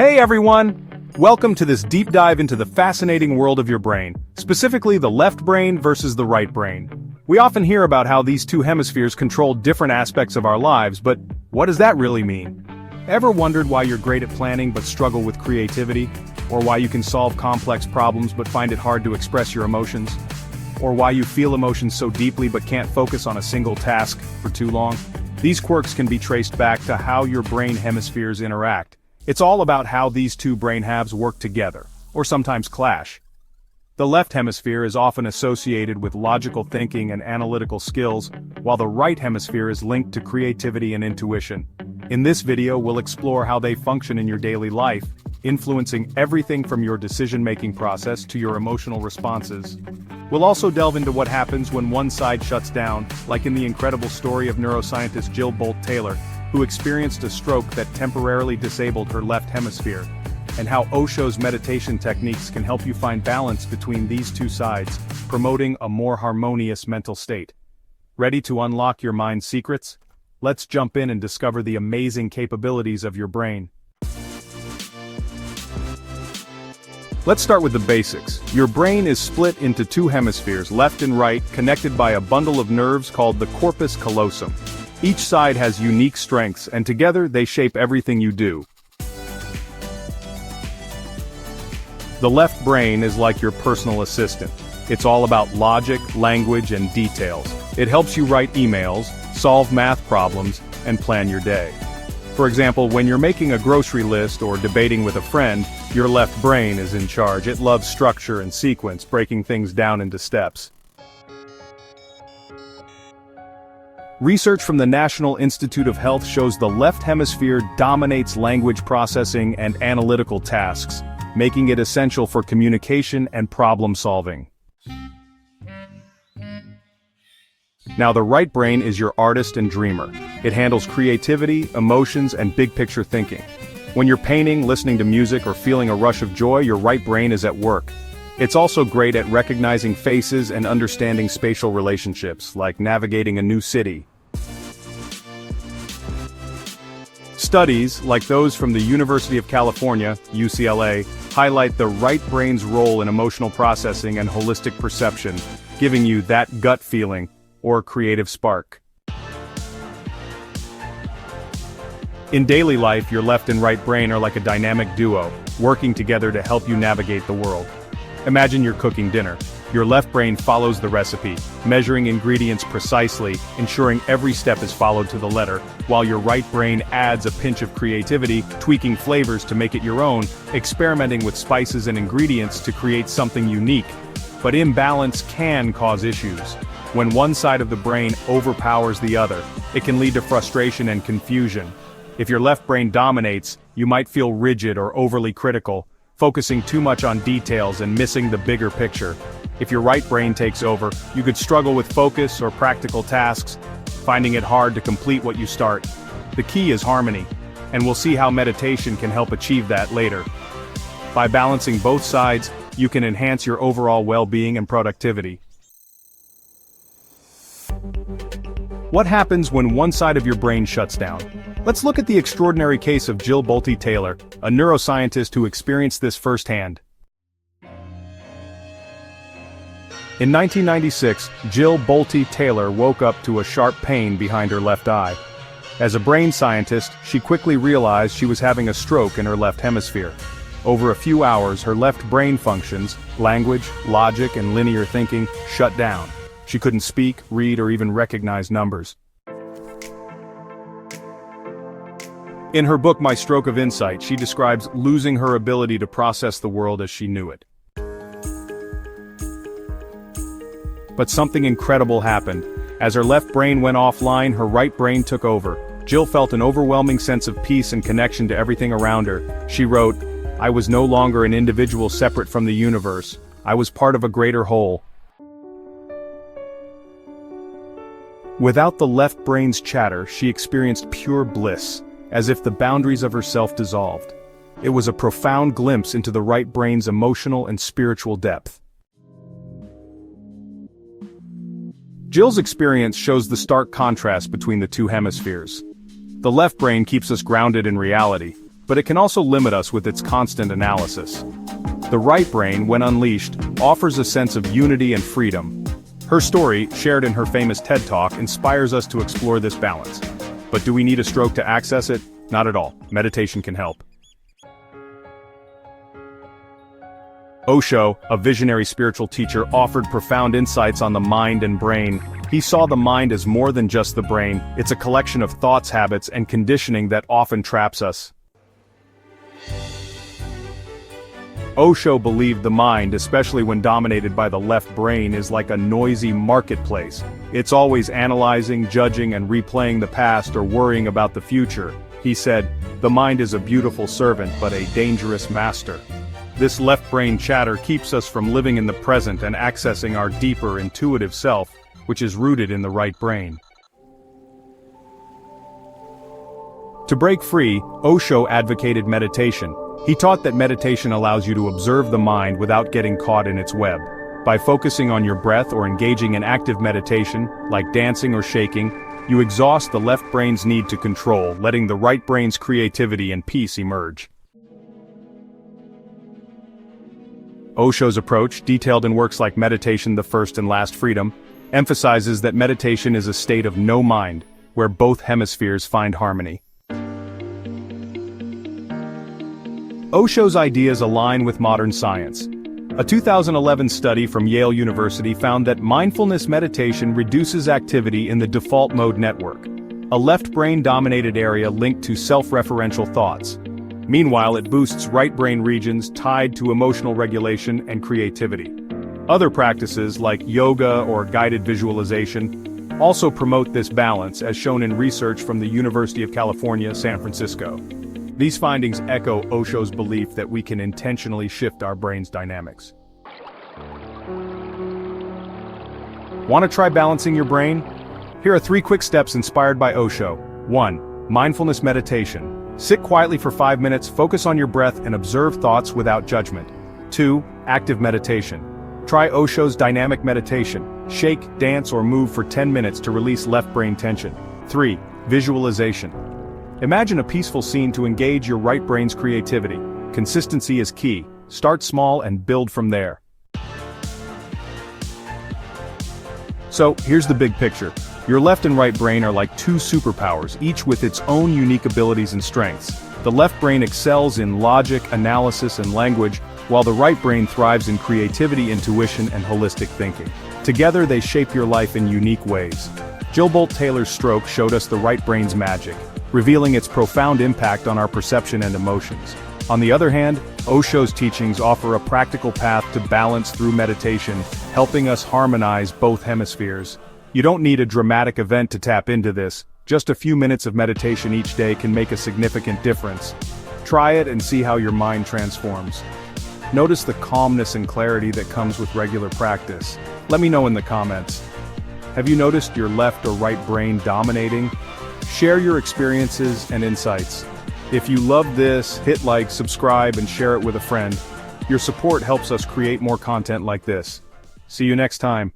Hey everyone! Welcome to this deep dive into the fascinating world of your brain, specifically the left brain versus the right brain. We often hear about how these two hemispheres control different aspects of our lives, but what does that really mean? Ever wondered why you're great at planning but struggle with creativity? Or why you can solve complex problems but find it hard to express your emotions? Or why you feel emotions so deeply but can't focus on a single task for too long? These quirks can be traced back to how your brain hemispheres interact. It's all about how these two brain halves work together, or sometimes clash. The left hemisphere is often associated with logical thinking and analytical skills, while the right hemisphere is linked to creativity and intuition. In this video, we'll explore how they function in your daily life, influencing everything from your decision-making process to your emotional responses. We'll also delve into what happens when one side shuts down, like in the incredible story of neuroscientist Jill Bolte Taylor, who experienced a stroke that temporarily disabled her left hemisphere, and how Osho's meditation techniques can help you find balance between these two sides, promoting a more harmonious mental state. Ready to unlock your mind's secrets? Let's jump in and discover the amazing capabilities of your brain. Let's start with the basics. Your brain is split into two hemispheres, left and right, connected by a bundle of nerves called the corpus callosum. Each side has unique strengths, and together they shape everything you do. The left brain is like your personal assistant. It's all about logic, language, and details. It helps you write emails, solve math problems, and plan your day. For example, when you're making a grocery list or debating with a friend, your left brain is in charge. It loves structure and sequence, breaking things down into steps. Research from the National Institute of Health shows the left hemisphere dominates language processing and analytical tasks, making it essential for communication and problem solving. Now the right brain is your artist and dreamer. It handles creativity, emotions, and big-picture thinking. When you're painting, listening to music, or feeling a rush of joy, your right brain is at work. It's also great at recognizing faces and understanding spatial relationships, like navigating a new city. Studies, like those from the University of California, UCLA, highlight the right brain's role in emotional processing and holistic perception, giving you that gut feeling, or creative spark. In daily life, your left and right brain are like a dynamic duo, working together to help you navigate the world. Imagine you're cooking dinner. Your left brain follows the recipe, measuring ingredients precisely, ensuring every step is followed to the letter, while your right brain adds a pinch of creativity, tweaking flavors to make it your own, experimenting with spices and ingredients to create something unique. But imbalance can cause issues. When one side of the brain overpowers the other, it can lead to frustration and confusion. If your left brain dominates, you might feel rigid or overly critical, focusing too much on details and missing the bigger picture. If your right brain takes over, you could struggle with focus or practical tasks, finding it hard to complete what you start. The key is harmony, and we'll see how meditation can help achieve that later. By balancing both sides, you can enhance your overall well-being and productivity. What happens when one side of your brain shuts down? Let's look at the extraordinary case of Jill Bolte Taylor, a neuroscientist who experienced this firsthand. In 1996, Jill Bolte Taylor woke up to a sharp pain behind her left eye. As a brain scientist, she quickly realized she was having a stroke in her left hemisphere. Over a few hours, her left brain functions, language, logic, and linear thinking, shut down. She couldn't speak, read, or even recognize numbers. In her book My Stroke of Insight, she describes losing her ability to process the world as she knew it. But something incredible happened. As her left brain went offline, her right brain took over. Jill felt an overwhelming sense of peace and connection to everything around her. She wrote, "I was no longer an individual separate from the universe. I was part of a greater whole." Without the left brain's chatter, she experienced pure bliss, as if the boundaries of herself dissolved. It was a profound glimpse into the right brain's emotional and spiritual depth. Jill's experience shows the stark contrast between the two hemispheres. The left brain keeps us grounded in reality, but it can also limit us with its constant analysis. The right brain, when unleashed, offers a sense of unity and freedom. Her story, shared in her famous TED Talk, inspires us to explore this balance. But do we need a stroke to access it? Not at all. Meditation can help. Osho, a visionary spiritual teacher, offered profound insights on the mind and brain. He saw the mind as more than just the brain. It's a collection of thoughts, habits, and conditioning that often traps us. Osho believed the mind, especially when dominated by the left brain, is like a noisy marketplace. It's always analyzing, judging, and replaying the past or worrying about the future. He said, "The mind is a beautiful servant but a dangerous master." This left brain chatter keeps us from living in the present and accessing our deeper intuitive self, which is rooted in the right brain. To break free, Osho advocated meditation. He taught that meditation allows you to observe the mind without getting caught in its web. By focusing on your breath or engaging in active meditation, like dancing or shaking, you exhaust the left brain's need to control, letting the right brain's creativity and peace emerge. Osho's approach, detailed in works like Meditation, the First and Last Freedom, emphasizes that meditation is a state of no mind, where both hemispheres find harmony. Osho's ideas align with modern science. A 2011 study from Yale University found that mindfulness meditation reduces activity in the default mode network, a left brain-dominated area linked to self-referential thoughts. Meanwhile, it boosts right brain regions tied to emotional regulation and creativity. Other practices like yoga or guided visualization also promote this balance, as shown in research from the University of California, San Francisco. These findings echo Osho's belief that we can intentionally shift our brain's dynamics. Want to try balancing your brain? Here are 3 quick steps inspired by Osho. 1. Mindfulness meditation. Sit quietly for 5 minutes, focus on your breath, and observe thoughts without judgment. 2. Active meditation. Try Osho's dynamic meditation. Shake, dance, or move for 10 minutes to release left brain tension. 3. Visualization. Imagine a peaceful scene to engage your right brain's creativity. Consistency is key. Start small and build from there. So, here's the big picture. Your left and right brain are like 2 superpowers, each with its own unique abilities and strengths. The left brain excels in logic, analysis, and language, while the right brain thrives in creativity, intuition, and holistic thinking. Together, they shape your life in unique ways. Jill Bolte Taylor's stroke showed us the right brain's magic, revealing its profound impact on our perception and emotions. On the other hand, Osho's teachings offer a practical path to balance through meditation, helping us harmonize both hemispheres. You don't need a dramatic event to tap into this. Just a few minutes of meditation each day can make a significant difference. Try it and see how your mind transforms. Notice the calmness and clarity that comes with regular practice. Let me know in the comments. Have you noticed your left or right brain dominating? Share your experiences and insights. If you love this, hit like, subscribe, and share it with a friend. Your support helps us create more content like this. See you next time.